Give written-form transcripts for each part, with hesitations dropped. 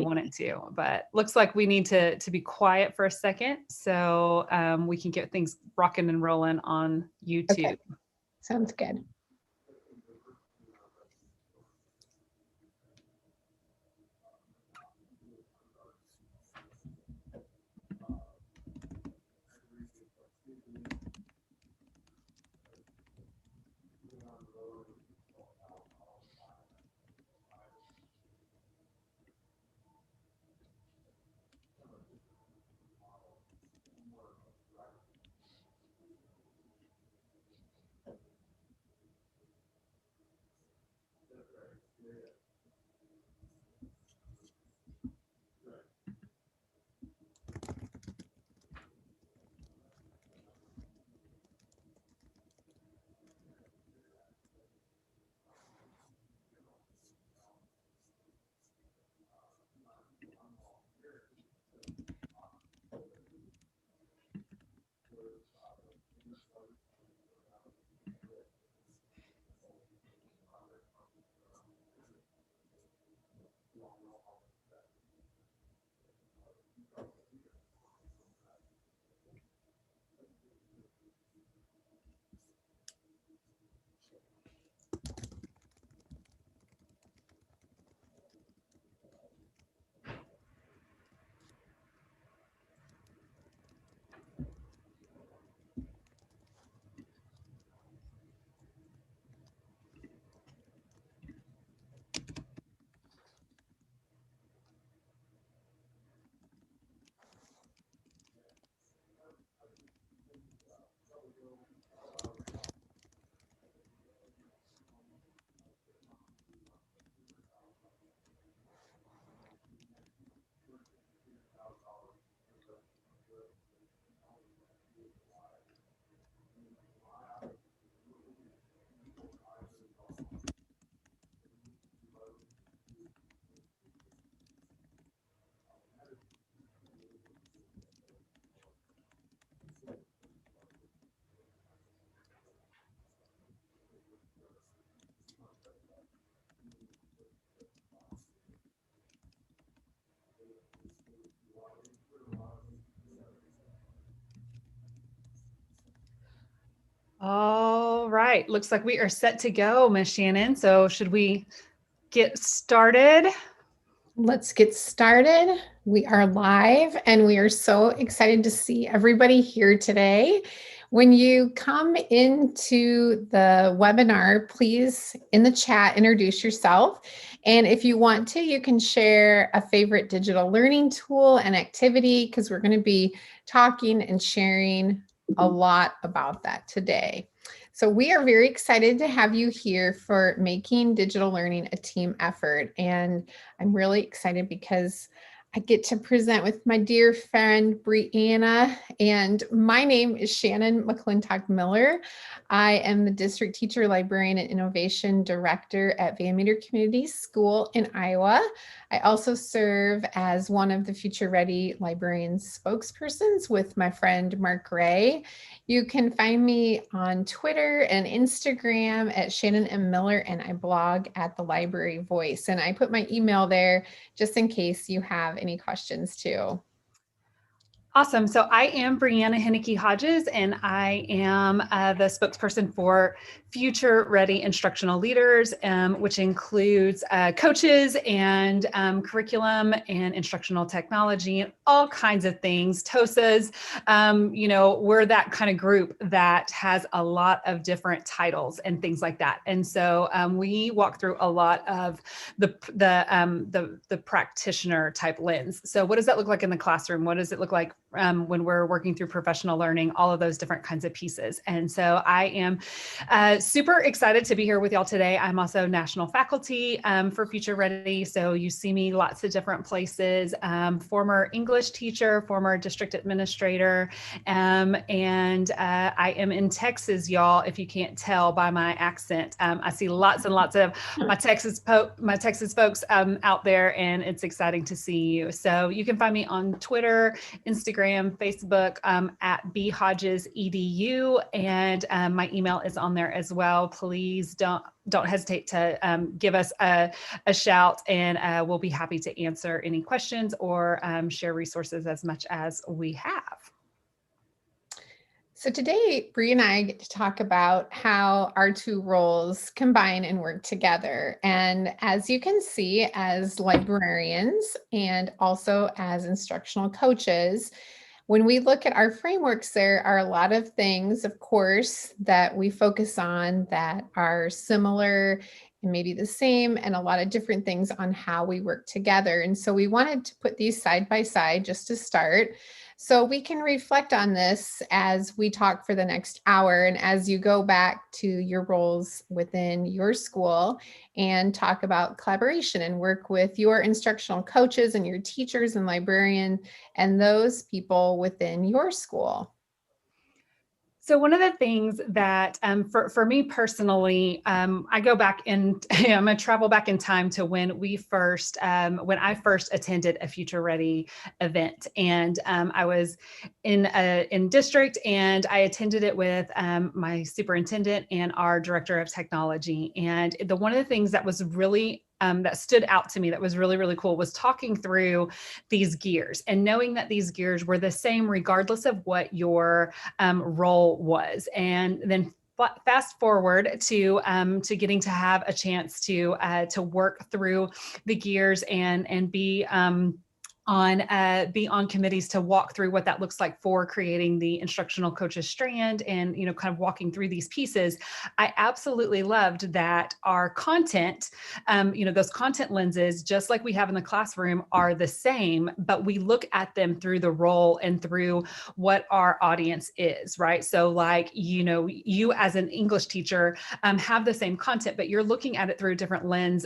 want it to, but looks like we need to be quiet for a second so we can get things rocking and rolling on YouTube. Okay, sounds good. All right, looks like we are set to go, Miss Shannon. So should we get started? Let's get started. We are live and we are so excited to see everybody here today. When you come into the webinar, please in the chat introduce yourself. And if you want to, you can share a favorite digital learning tool and activity because we're going to be talking and sharing a lot about that today. So we are very excited to have you here for making digital learning a team effort. And I'm really excited because I get to present with my dear friend, Brianna, and my name is Shannon McClintock Miller. I am the District Teacher, Librarian, and Innovation Director at Van Meter Community School in Iowa. I also serve as one of the Future Ready Librarians spokespersons with my friend, Mark Ray. You can find me on Twitter and Instagram at Shannon M. Miller, and I blog at the Library Voice. And I put my email there just in case you have any questions too. Awesome. So I am Brianna Henneke Hodges, and I am the spokesperson for Future Ready Instructional Leaders, which includes coaches and curriculum and instructional technology and all kinds of things. TOSAs, we're that kind of group that has a lot of different titles and things like that. And so we walk through a lot of the practitioner type lens. So what does that look like in the classroom? What does it look like when we're working through professional learning, all of those different kinds of pieces. And so I am super excited to be here with y'all today. I'm also national faculty for Future Ready. So you see me lots of different places, former English teacher, former district administrator, and I am in Texas, y'all, if you can't tell by my accent. I see lots and lots of my Texas folks out there, and it's exciting to see you. So you can find me on Twitter, Instagram, Instagram, Facebook at bhodgesedu, and my email is on there as well. Please don't hesitate to give us a shout, and we'll be happy to answer any questions or share resources as much as we have. So today, Bree and I get to talk about how our two roles combine and work together. And as you can see, as librarians and also as instructional coaches, when we look at our frameworks, there are a lot of things, of course, that we focus on that are similar and maybe the same, and a lot of different things on how we work together. And so we wanted to put these side by side just to start, so we can reflect on this as we talk for the next hour and as you go back to your roles within your school and talk about collaboration and work with your instructional coaches and your teachers and librarian and those people within your school. So one of the things that for me personally, I go back in, I'm going to travel back in time to when I first attended a Future Ready event, and I was in district, and I attended it with my superintendent and our director of technology. And one of the things that was really that stood out to me that was really, really cool was talking through these gears and knowing that these gears were the same regardless of what your role was. And then fast forward to getting to have a chance to work through the gears and be on committees to walk through what that looks like for creating the instructional coaches strand, and kind of walking through these pieces. I absolutely loved that our content, those content lenses, just like we have in the classroom, are the same, but we look at them through the role and through what our audience is, right? So like, you as an English teacher have the same content, but you're looking at it through a different lens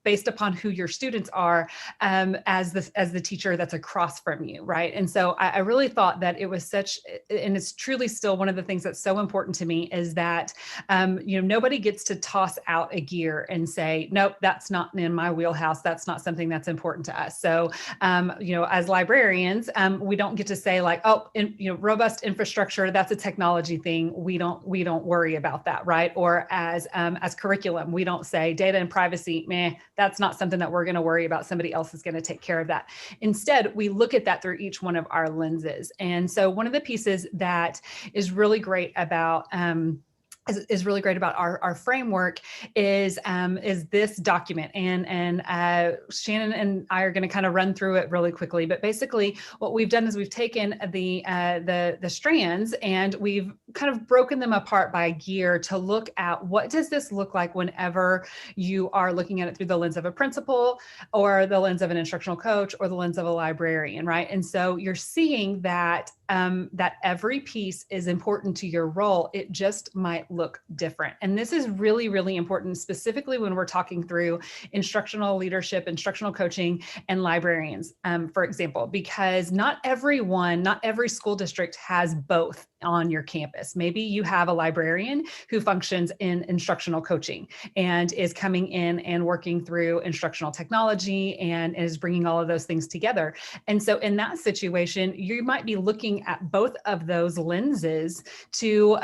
based upon who your students are, as the teacher that's across from you, right? And so I really thought that it was and it's truly still one of the things that's so important to me, is that nobody gets to toss out a gear and say, nope, that's not in my wheelhouse. That's not something that's important to us. So as librarians, we don't get to say like, oh, robust infrastructure, that's a technology thing. We don't worry about that, right? Or as curriculum, we don't say data and privacy, meh, that's not something that we're going to worry about. Somebody else is going to take care of that. Instead, we look at that through each one of our lenses. And so one of the pieces that is really great about our framework is this document, and Shannon and I are going to kind of run through it really quickly. But basically, what we've done is we've taken the strands and we've kind of broken them apart by gear to look at what does this look like whenever you are looking at it through the lens of a principal, or the lens of an instructional coach, or the lens of a librarian, right? And so you're seeing that that every piece is important to your role. It just might look different. And this is really, really important, specifically when we're talking through instructional leadership, instructional coaching, and librarians, for example, because not every school district has both on your campus. Maybe you have a librarian who functions in instructional coaching and is coming in and working through instructional technology and is bringing all of those things together. And so in that situation, you might be looking at both of those lenses to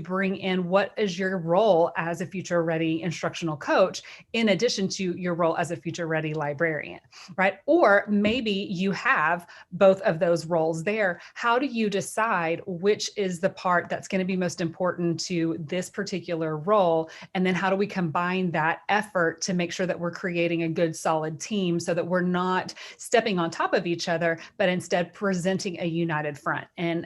bring in what is your role as a future ready instructional coach, in addition to your role as a future ready librarian, right? Or maybe you have both of those roles there. How do you decide which is the part that's going to be most important to this particular role? And then how do we combine that effort to make sure that we're creating a good, solid team, so that we're not stepping on top of each other, but instead presenting a united front? And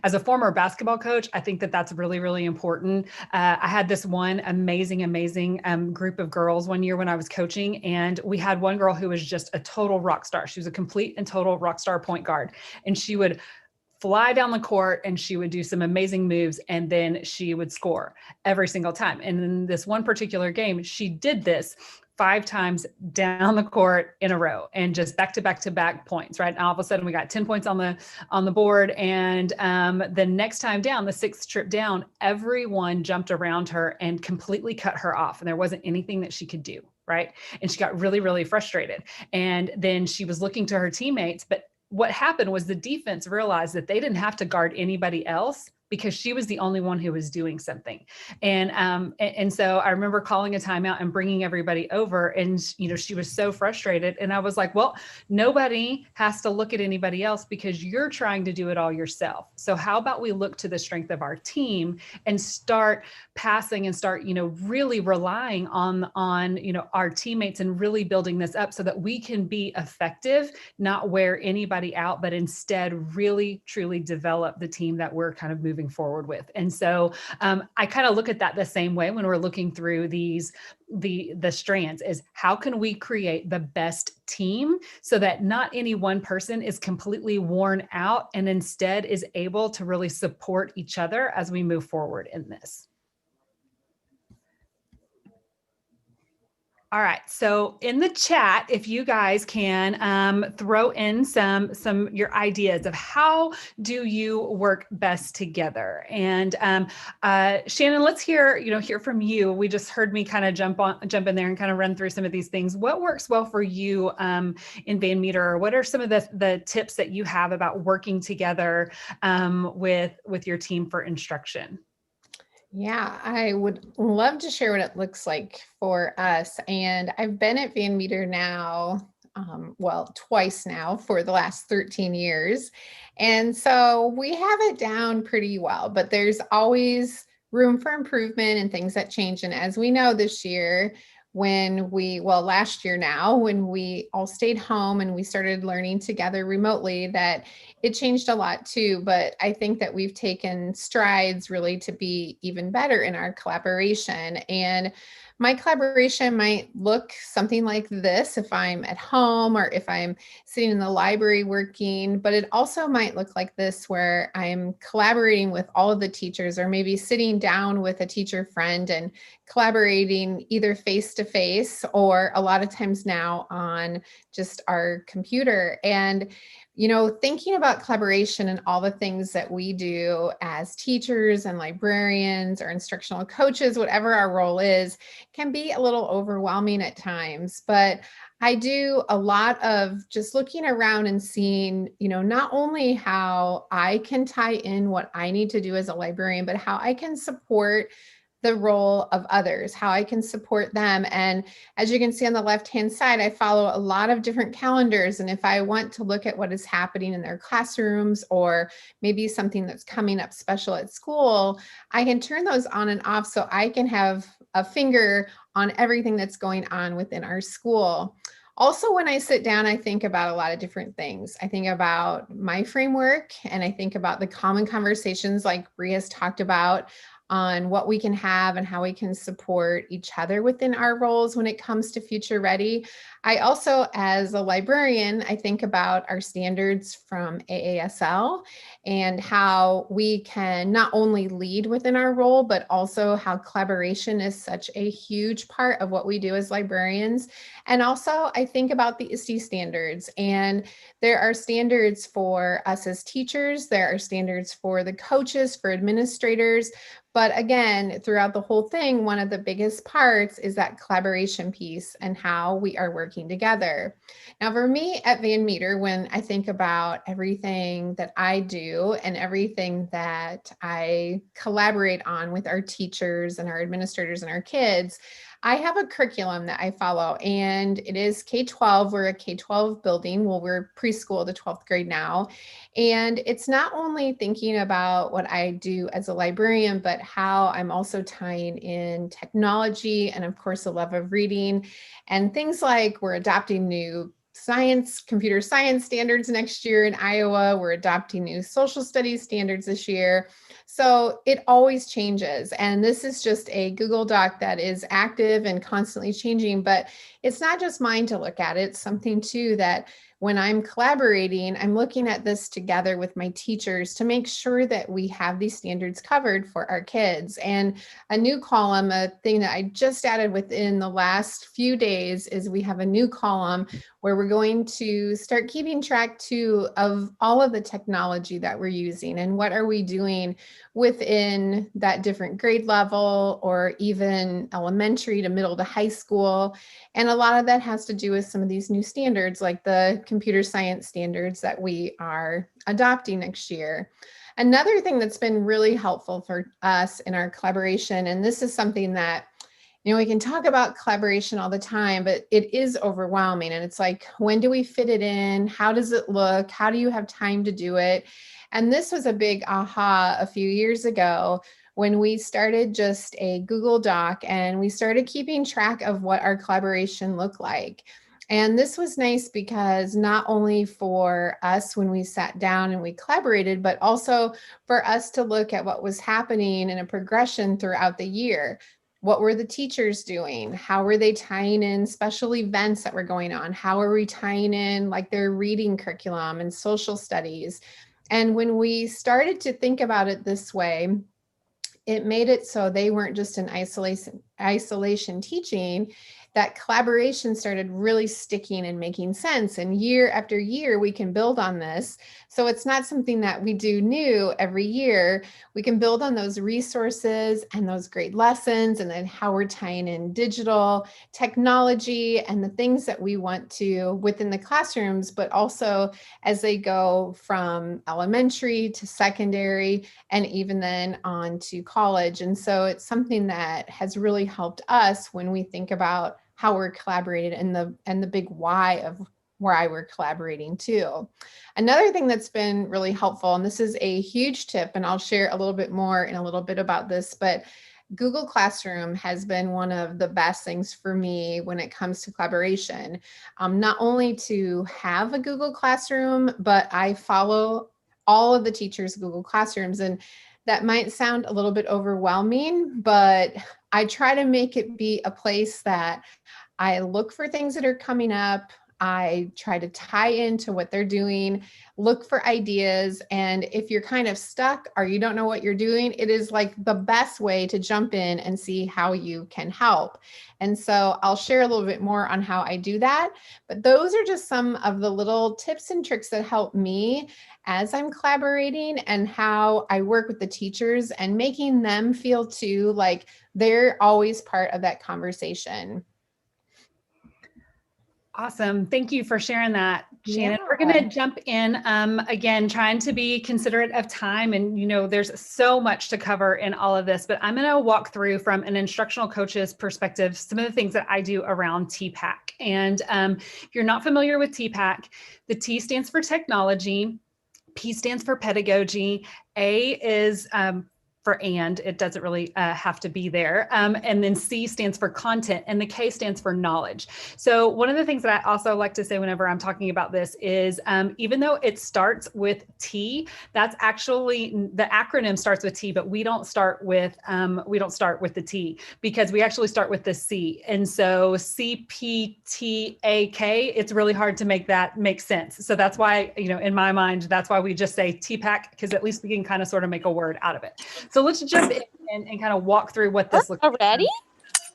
as a former basketball coach, I think that that's really, really important. I had this one amazing group of girls one year when I was coaching, and we had one girl who was just a total rock star. She was a complete and total rock star point guard, and she would fly down the court and she would do some amazing moves, and then she would score every single time. And in this one particular game, she did this 5 times down the court in a row, and just back to back points, right? And all of a sudden we got 10 points on the board. And the next time down, the 6th trip down, everyone jumped around her and completely cut her off. And there wasn't anything that she could do, right? And she got really, really frustrated. And then she was looking to her teammates, but what happened was the defense realized that they didn't have to guard anybody else because she was the only one who was doing something. And so I remember calling a timeout and bringing everybody over, and, she was so frustrated. And I was like, well, nobody has to look at anybody else because you're trying to do it all yourself. So how about we look to the strength of our team and start passing and start, really relying on, our teammates and really building this up so that we can be effective, not wear anybody out, but instead really truly develop the team that we're kind of moving forward with. And so I kind of look at that the same way when we're looking through the strands, is how can we create the best team so that not any one person is completely worn out and instead is able to really support each other as we move forward in this. All right. So in the chat, if you guys can throw in some your ideas of how do you work best together. And Shannon, let's hear from you. We just heard me kind of jump in there and kind of run through some of these things. What works well for you in Van Meter? What are some of the tips that you have about working together with your team for instruction? Yeah, I would love to share what it looks like for us. And I've been at Van Meter now, twice now for the last 13 years. And so we have it down pretty well, but there's always room for improvement and things that change. And as we know this year, last year now, when we all stayed home and we started learning together remotely, that it changed a lot too. But I think that we've taken strides really to be even better in our collaboration. And my collaboration might look something like this if I'm at home or if I'm sitting in the library working, but it also might look like this where I'm collaborating with all of the teachers, or maybe sitting down with a teacher friend and collaborating either face to face or a lot of times now on just our computer. And thinking about collaboration and all the things that we do as teachers and librarians or instructional coaches, whatever our role is, can be a little overwhelming at times. But I do a lot of just looking around and seeing, not only how I can tie in what I need to do as a librarian, but how I can support the role of others, how I can support them. And as you can see on the left-hand side, I follow a lot of different calendars. And if I want to look at what is happening in their classrooms, or maybe something that's coming up special at school, I can turn those on and off so I can have a finger on everything that's going on within our school. Also, when I sit down, I think about a lot of different things. I think about my framework, and I think about the common conversations like Bree has talked about on what we can have and how we can support each other within our roles when it comes to Future Ready. I also, as a librarian, I think about our standards from AASL and how we can not only lead within our role, but also how collaboration is such a huge part of what we do as librarians. And also, I think about the ISTE standards, and there are standards for us as teachers, there are standards for the coaches, for administrators. But again, throughout the whole thing, one of the biggest parts is that collaboration piece and how we are working together. Now, for me at Van Meter, when I think about everything that I do and everything that I collaborate on with our teachers and our administrators and our kids, I have a curriculum that I follow, and it is K-12. We're a K-12 building. Well, we're preschool to 12th grade now. And it's not only thinking about what I do as a librarian, but how I'm also tying in technology and, of course, a love of reading and things like we're adopting new computer science standards next year in Iowa. We're adopting new social studies standards this year. So it always changes. And this is just a Google Doc that is active and constantly changing, but it's not just mine to look at. It's something too that when I'm collaborating, I'm looking at this together with my teachers to make sure that we have these standards covered for our kids. And a new column, a thing that I just added within the last few days, is we have a new column where we're going to start keeping track too of all of the technology that we're using and what are we doing within that different grade level, or even elementary to middle to high school. And a lot of that has to do with some of these new standards, like the computer science standards that we are adopting next year. Another thing that's been really helpful for us in our collaboration, and this is something that, we can talk about collaboration all the time, but it is overwhelming. And it's like, when do we fit it in? How does it look? How do you have time to do it? And this was a big aha a few years ago when we started just a Google Doc and we started keeping track of what our collaboration looked like. And this was nice because not only for us when we sat down and we collaborated, but also for us to look at what was happening in a progression throughout the year. What were the teachers doing? How were they tying in special events that were going on? How are we tying in like their reading curriculum and social studies? And when we started to think about it this way, it made it so they weren't just in isolation teaching. That collaboration started really sticking and making sense. And year after year, we can build on this. So it's not something that we do new every year. We can build on those resources and those great lessons, and then how we're tying in digital technology and the things that we want to within the classrooms, but also as they go from elementary to secondary and even then on to college. And so it's something that has really helped us when we think about how we're collaborating and the big why of why we're collaborating too. Another thing that's been really helpful, and this is a huge tip, and I'll share a little bit more in a little bit about this, but Google Classroom has been one of the best things for me when it comes to collaboration. Not only to have a Google Classroom, but I follow all of the teachers' Google Classrooms. And that might sound a little bit overwhelming, but I try to make it be a place that I look for things that are coming up. I try to tie into what they're doing, look for ideas. And if you're kind of stuck or you don't know what you're doing, it is like the best way to jump in and see how you can help. And so I'll share a little bit more on how I do that. But those are just some of the little tips and tricks that help me as I'm collaborating, and how I work with the teachers and making them feel too like they're always part of that conversation. Awesome. Thank you for sharing that, Shannon. Yeah. We're going to jump in again, trying to be considerate of time. And, there's so much to cover in all of this, but I'm going to walk through from an instructional coach's perspective, some of the things that I do around TPACK. And if you're not familiar with TPACK, the T stands for technology, P stands for pedagogy, A is for and, it doesn't really have to be there. And then C stands for content, and the K stands for knowledge. So one of the things that I also like to say whenever I'm talking about this is even though it starts with T, that's actually, the acronym starts with T, but we don't start with the T, because we actually start with the C. And so CPTAK, it's really hard to make that make sense. So that's why, in my mind, that's why we just say TPACK, because at least we can kind of sort of make a word out of it. So let's jump in and kind of walk through what this looks already.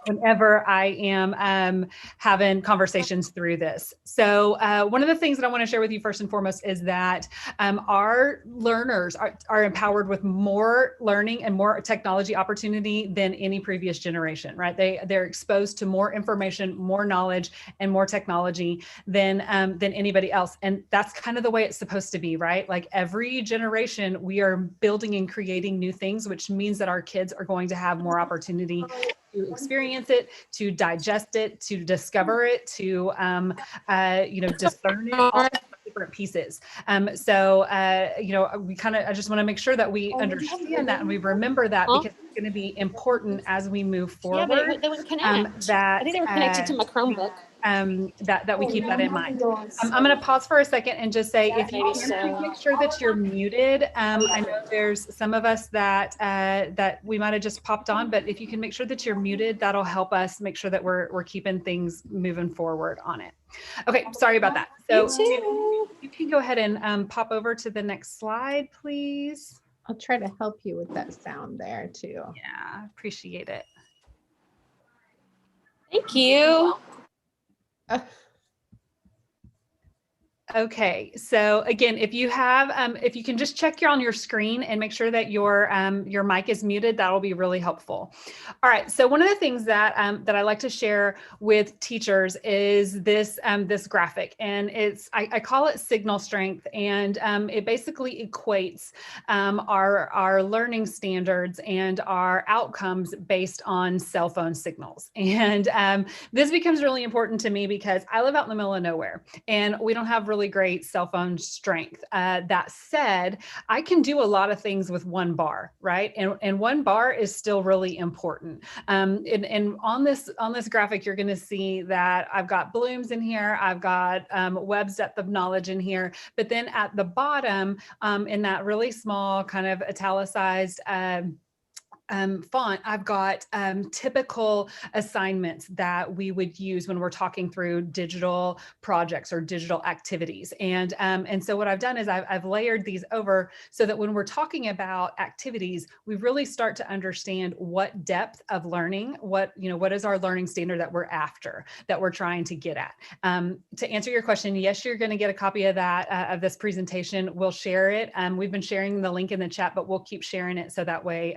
Whenever I am having conversations through this. So one of the things that I want to share with you first and foremost is that our learners are empowered with more learning and more technology opportunity than any previous generation, right? They're exposed to more information, more knowledge, and more technology than anybody else. And that's kind of the way it's supposed to be, right? Like every generation, we are building and creating new things, which means that our kids are going to have more opportunity to experience it, to digest it, to discover it, to discern it, all different pieces. I just want to make sure that we understand that and we remember that, because it's going to be important as we move forward. Yeah, they wouldn't connect. I think they were connected to my Chromebook. That we keep that in mind. I'm going to pause for a second and just say, if you can please make sure that you're muted. I know there's some of us that we might have just popped on, but if you can make sure that you're muted, that'll help us make sure that we're keeping things moving forward on it. Okay, sorry about that. So you can go ahead and pop over to the next slide, please. I'll try to help you with that sound there too. Yeah, appreciate it. Thank you. Okay, so again, if you have, if you can just check on your screen and make sure that your mic is muted, that will be really helpful. All right, so one of the things that that I like to share with teachers is this this graphic, and I call it signal strength, and it basically equates our learning standards and our outcomes based on cell phone signals. And this becomes really important to me because I live out in the middle of nowhere, and we don't have really great cell phone strength. That said, I can do a lot of things with one bar, right? And one bar is still really important. And on this graphic, you're going to see that I've got blooms in here. I've got Webb's depth of knowledge in here. But then at the bottom, in that really small kind of italicized font, I've got typical assignments that we would use when we're talking through digital projects or digital activities. And so what I've done is I've layered these over so that when we're talking about activities, we really start to understand what depth of learning, what is our learning standard that we're after, that we're trying to get at. To answer your question, yes, you're going to get a copy of that, of this presentation. We'll share it. We've been sharing the link in the chat, but we'll keep sharing it so that way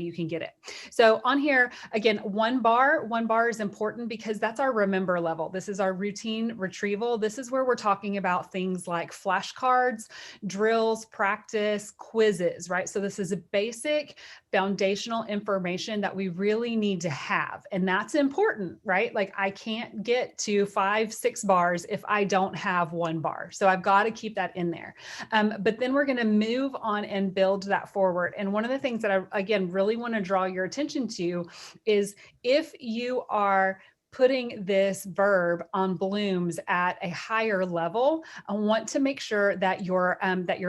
you can get it. So on here, again, one bar is important because that's our remember level. This is our routine retrieval. This is where we're talking about things like flashcards, drills, practice, quizzes, right? So this is a basic foundational information that we really need to have. And that's important, right? Like I can't get to 5-6 bars if I don't have one bar. So I've got to keep that in there. But then we're going to move on and build that forward. And one of the things that I, again, really want to draw your attention to is if you are putting this verb on blooms at a higher level, I want to make sure that your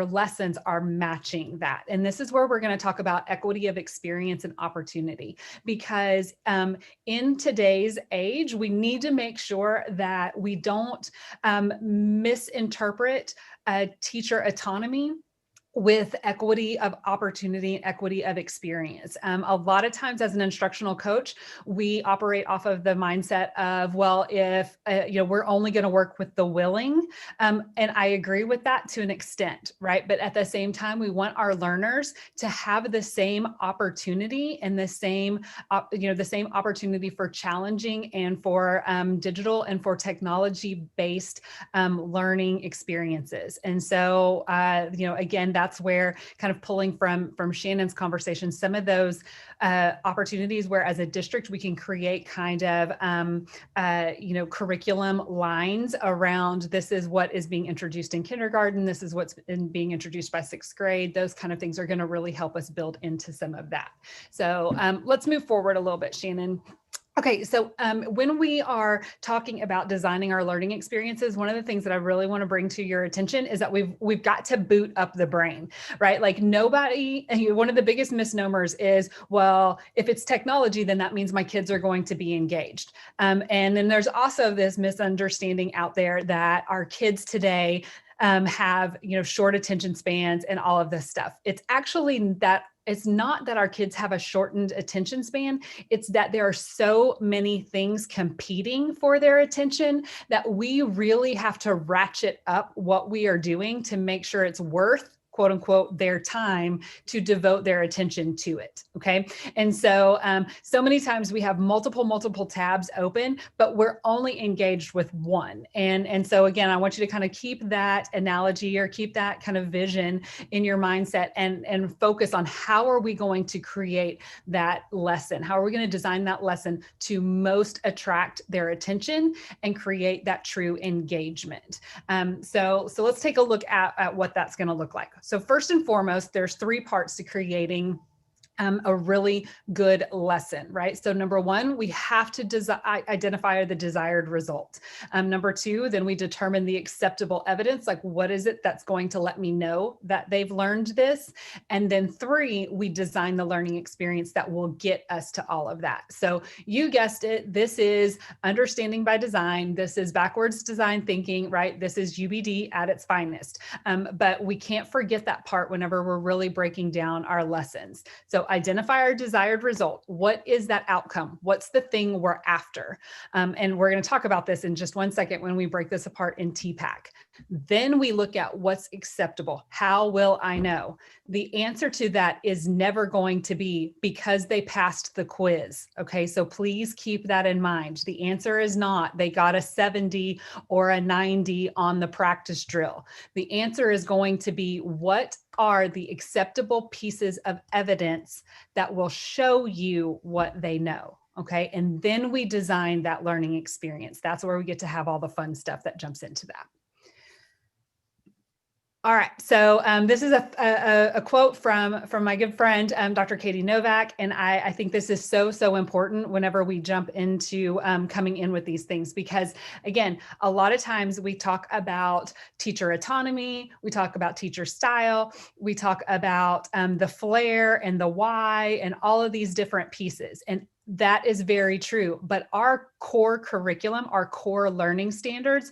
lessons are matching that. And this is where we're going to talk about equity of experience and opportunity, because in today's age, we need to make sure that we don't misinterpret teacher autonomy with equity of opportunity and equity of experience. A lot of times as an instructional coach, we operate off of the mindset of, well, if we're only going to work with the willing. And I agree with that to an extent, right? But at the same time, we want our learners to have the same opportunity and the same opportunity for challenging and for digital and for technology-based learning experiences. And so, again, that's where kind of pulling from Shannon's conversation, some of those opportunities where as a district, we can create kind of, curriculum lines around this is what is being introduced in kindergarten. This is what's being introduced by 6th grade. Those kind of things are going to really help us build into some of that. So let's move forward a little bit, Shannon. Okay, so when we are talking about designing our learning experiences, one of the things that I really want to bring to your attention is that we've got to boot up the brain, right? Like one of the biggest misnomers is, well, if it's technology, then that means my kids are going to be engaged. And then there's also this misunderstanding out there that our kids today have, short attention spans and all of this stuff. It's actually that it's not that our kids have a shortened attention span. It's that there are so many things competing for their attention that we really have to ratchet up what we are doing to make sure it's worth, quote unquote, their time to devote their attention to it. Okay. And so, so many times we have multiple tabs open, but we're only engaged with one. And so again, I want you to kind of keep that analogy or keep that kind of vision in your mindset and focus on how are we going to create that lesson? How are we going to design that lesson to most attract their attention and create that true engagement? So let's take a look at what that's going to look like. So first and foremost, there's 3 parts to creating a really good lesson, right? So number 1, we have to identify the desired result. Number 2, then we determine the acceptable evidence, like what is it that's going to let me know that they've learned this? And then 3, we design the learning experience that will get us to all of that. So you guessed it, this is understanding by design. This is backwards design thinking, right? This is UBD at its finest. But we can't forget that part whenever we're really breaking down our lessons. So identify our desired result. What is that outcome? What's the thing we're after? And we're going to talk about this in just one second when we break this apart in TPACK. Then we look at what's acceptable. How will I know? The answer to that is never going to be because they passed the quiz. Okay, so please keep that in mind. The answer is not they got a 70 or a 90 on the practice drill. The answer is going to be what are the acceptable pieces of evidence that will show you what they know. Okay, and then we design that learning experience. That's where we get to have all the fun stuff that jumps into that. All right, so this is a quote from my good friend, Dr. Katie Novak, and I think this is so important whenever we jump into coming in with these things, because again, a lot of times we talk about teacher autonomy, we talk about teacher style, we talk about the flair and the why and all of these different pieces. And that is very true, but our core curriculum, our core learning standards,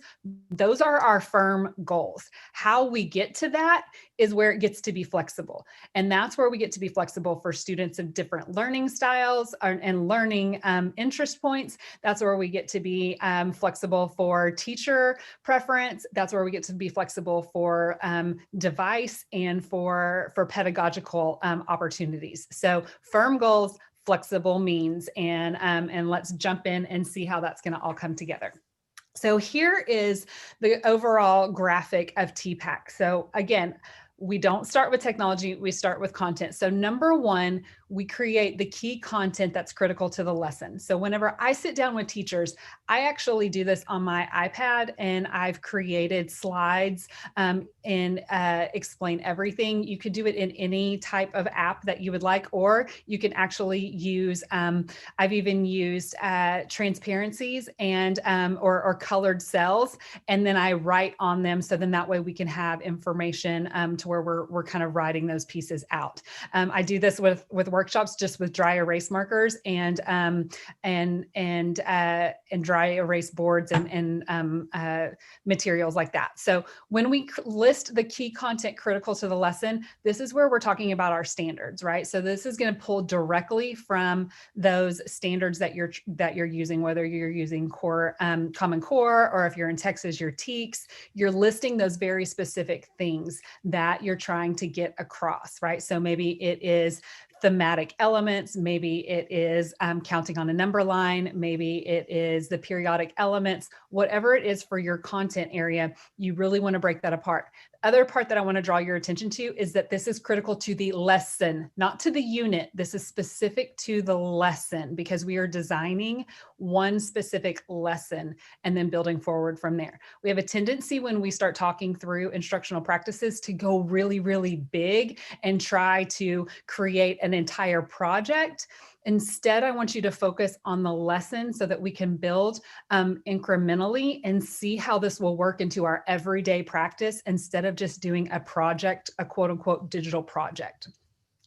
those are our firm goals. How we get to that is where it gets to be flexible. And that's where we get to be flexible for students of different learning styles and learning interest points. That's where we get to be flexible for teacher preference. That's where we get to be flexible for device and for pedagogical opportunities. So firm goals, flexible means, and let's jump in and see how that's going to all come together. So here is the overall graphic of TPACK. So again, we don't start with technology, we start with content. So number one, we create the key content that's critical to the lesson. So whenever I sit down with teachers, I actually do this on my iPad, and I've created slides and explain everything. You could do it in any type of app that you would like, or you can actually use, I've even used transparencies and or colored cells, and then I write on them. So then that way we can have information to where we're kind of writing those pieces out. I do this with workshops just with dry erase markers and dry erase boards and materials like that. So when we list the key content critical to the lesson, this is where we're talking about our standards, right? So this is going to pull directly from those standards that you're using, whether you're using core, Common Core, or if you're in Texas, your TEKS. You're listing those very specific things that you're trying to get across, right? So maybe it is thematic elements, maybe it is counting on a number line, maybe it is the periodic elements, whatever it is for your content area, you really want to break that apart. The other part that I want to draw your attention to is that this is critical to the lesson, not to the unit. This is specific to the lesson because we are designing one specific lesson and then building forward from there. We have a tendency when we start talking through instructional practices to go really, really big and try to create an entire project. Instead, I want you to focus on the lesson so that we can build incrementally and see how this will work into our everyday practice instead of just doing a project, a quote unquote digital project.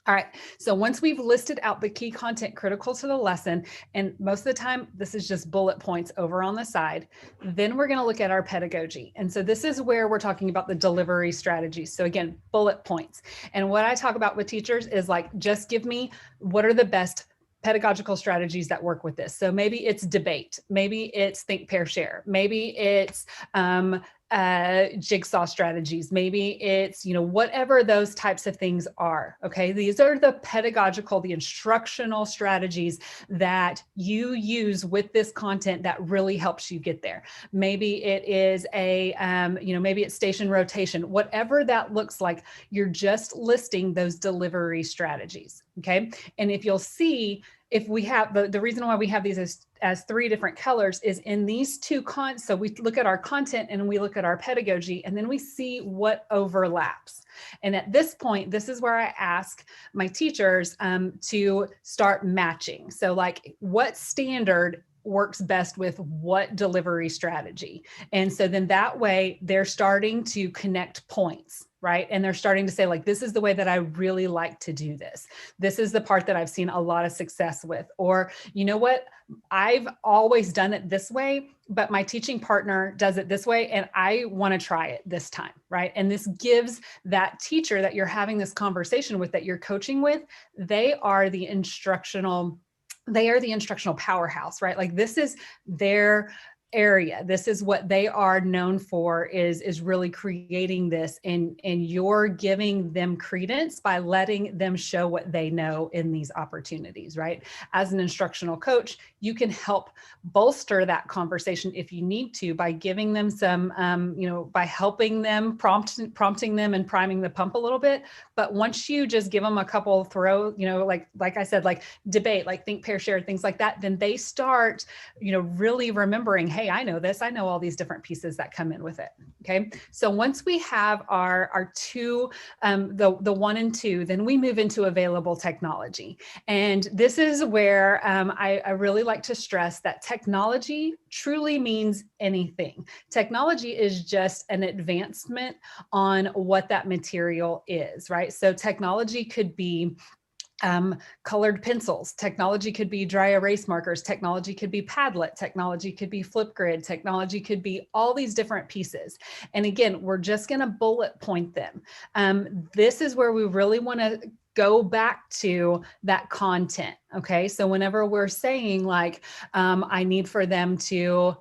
All right, so once we've listed out the key content critical to the lesson, and most of the time, this is just bullet points over on the side, then we're gonna look at our pedagogy. And so this is where we're talking about the delivery strategies. So again, bullet points. And what I talk about with teachers is like, just give me what are the best pedagogical strategies that work with this. So maybe it's debate, maybe it's think, pair, share, maybe it's jigsaw strategies, maybe it's, whatever those types of things are. Okay. These are the pedagogical, the instructional strategies that you use with this content that really helps you get there. Maybe it is maybe it's station rotation, whatever that looks like, you're just listing those delivery strategies. Okay. And if you'll see, if we have the reason why we have these as three different colors is in these two so we look at our content and we look at our pedagogy, and then we see what overlaps. And at this point, this is where I ask my teachers to start matching. So like, what standard works best with what delivery strategy? And so then that way they're starting to connect points, right? And they're starting to say like, this is the way that I really like to do this. This is the part that I've seen a lot of success with. Or, you know what? I've always done it this way, but my teaching partner does it this way, and I want to try it this time, right? And this gives that teacher that you're having this conversation with, that you're coaching with, they are the instructional powerhouse, right? Like this is their area. This is what they are known for, is really creating this, and you're giving them credence by letting them show what they know in these opportunities, right? As an instructional coach, you can help bolster that conversation if you need to by giving them some, by helping them, prompting them and priming the pump a little bit. But once you just give them a couple like I said, like debate, like think, pair, share, things like that, then they start, really remembering, hey, I know this, I know all these different pieces that come in with it. Okay. So once we have our two, the 1 and 2, then we move into available technology. And this is where I really like to stress that technology truly means anything. Technology is just an advancement on what that material is, right? So technology could be colored pencils. Technology could be dry erase markers. Technology could be Padlet. Technology could be Flipgrid. Technology could be all these different pieces. And again, we're just going to bullet point them. This is where we really want to go back to that content. Okay. So whenever we're saying like, I need for them to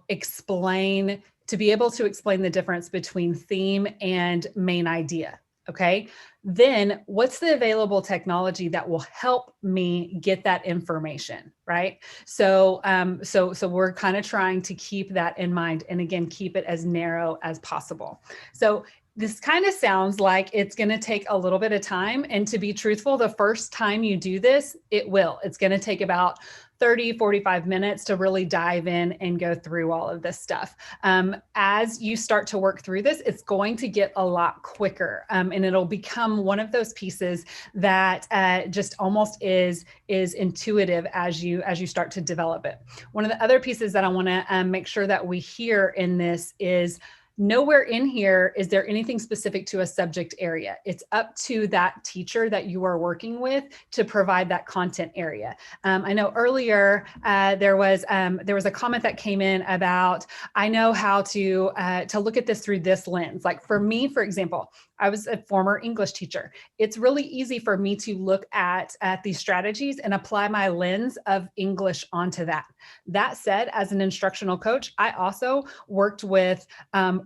be able to explain the difference between theme and main idea. Okay. Then what's the available technology that will help me get that information, right? So we're kind of trying to keep that in mind, and again, keep it as narrow as possible. So this kind of sounds like it's going to take a little bit of time. And to be truthful, the first time you do this, it's going to take about 30, 45 minutes to really dive in and go through all of this stuff. As you start to work through this, it's going to get a lot quicker, and it'll become one of those pieces that just almost is intuitive as you start to develop it. One of the other pieces that I want to make sure that we hear in this is, nowhere in here is there anything specific to a subject area. It's up to that teacher that you are working with to provide that content area. I know earlier there was a comment that came in about, I know how to look at this through this lens. Like for me, for example, I was a former English teacher. It's really easy for me to look at these strategies and apply my lens of English onto that. That said, as an instructional coach, I also worked with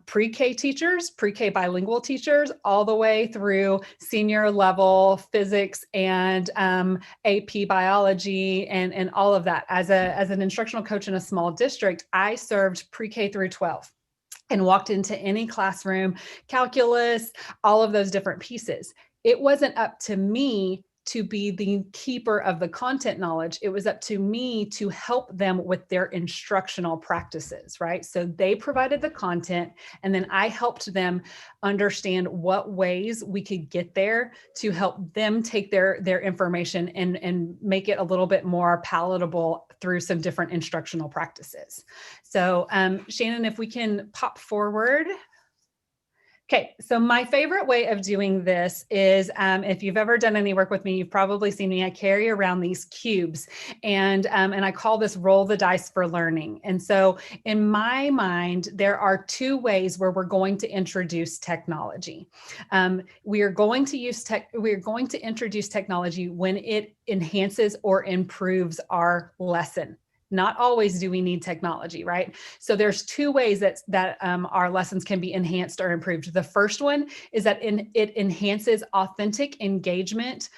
pre-K teachers, pre-K bilingual teachers, all the way through senior level physics and AP biology and all of that. As an instructional coach in a small district, I served pre-K through 12. And walked into any classroom, calculus, all of those different pieces. It wasn't up to me to be the keeper of the content knowledge. It was up to me to help them with their instructional practices, right? So they provided the content, and then I helped them understand what ways we could get there to help them take their information and make it a little bit more palatable through some different instructional practices. So Shannon, if we can pop forward. Okay, so my favorite way of doing this is, if you've ever done any work with me, you've probably seen me, I carry around these cubes, and I call this roll the dice for learning. And so in my mind, there are two ways where we're going to introduce technology. We are going to introduce technology when it enhances or improves our lesson. Not always do we need technology, right? So there's two ways that our lessons can be enhanced or improved. The first one is that it enhances authentic engagement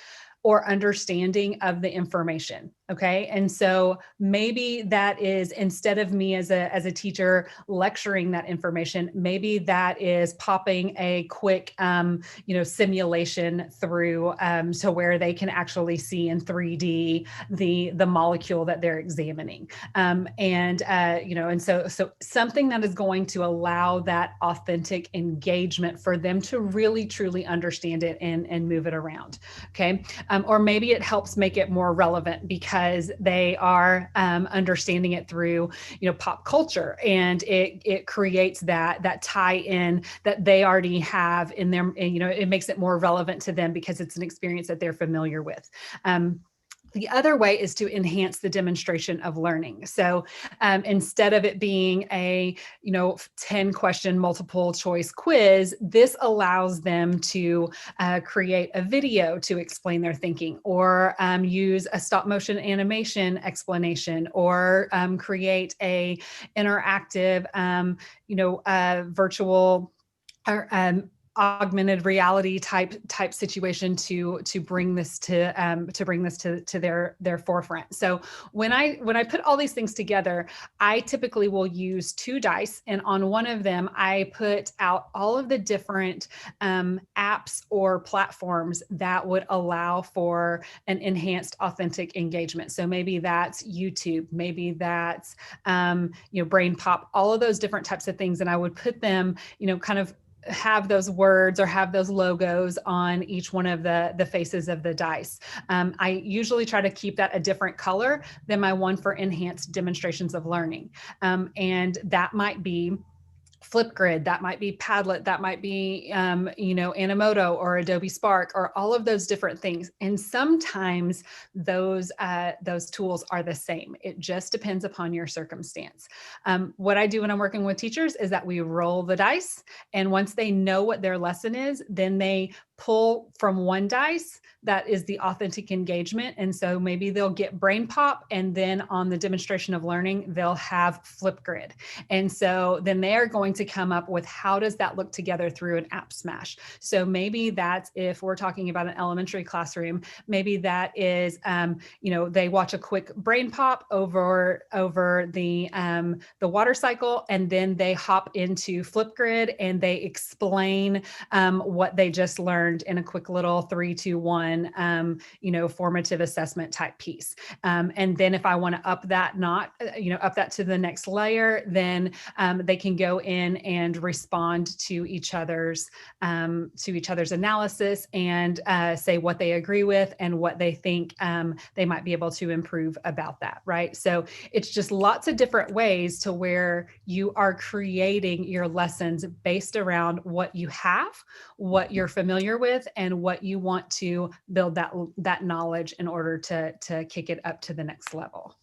or understanding of the information. Okay. And so maybe that is, instead of me as a teacher lecturing that information, maybe that is popping a quick, simulation through to where they can actually see in 3D the molecule that they're examining. And so something that is going to allow that authentic engagement for them to really, truly understand it and move it around. Okay. Or maybe it helps make it more relevant because they are understanding it through, pop culture, and it creates that tie-in that they already have in their, it makes it more relevant to them because it's an experience that they're familiar with. The other way is to enhance the demonstration of learning. So instead of it being a 10 question multiple choice quiz, this allows them to create a video to explain their thinking, or use a stop motion animation explanation, or create a interactive virtual or augmented reality type situation to bring this to their forefront. So when I put all these things together, I typically will use 2 dice, and on one of them I put out all of the different apps or platforms that would allow for an enhanced authentic engagement. So maybe that's YouTube, maybe that's Brain Pop, all of those different types of things, and I would put them kind of have those words or have those logos on each one of the faces of the dice. I usually try to keep that a different color than my one for enhanced demonstrations of learning. And that might be Flipgrid, that might be Padlet, that might be, Animoto or Adobe Spark, or all of those different things. And sometimes those tools are the same. It just depends upon your circumstance. What I do when I'm working with teachers is that we roll the dice, and once they know what their lesson is, then they pull from one dice that is the authentic engagement. And so maybe they'll get Brain Pop, and then on the demonstration of learning, they'll have Flipgrid. And so then they are going to come up with, how does that look together through an app smash? So maybe that's, if we're talking about an elementary classroom, maybe that is, they watch a quick Brain Pop over the water cycle, and then they hop into Flipgrid and they explain what they just learned in a quick little 3, 2, 1, formative assessment type piece. And then if I want to up that up that to the next layer, then they can go in and respond to each other's analysis, and say what they agree with and what they think they might be able to improve about that, right? So it's just lots of different ways to where you are creating your lessons based around what you have, what you're familiar with, and what you want to build that knowledge in order to kick it up to the next level.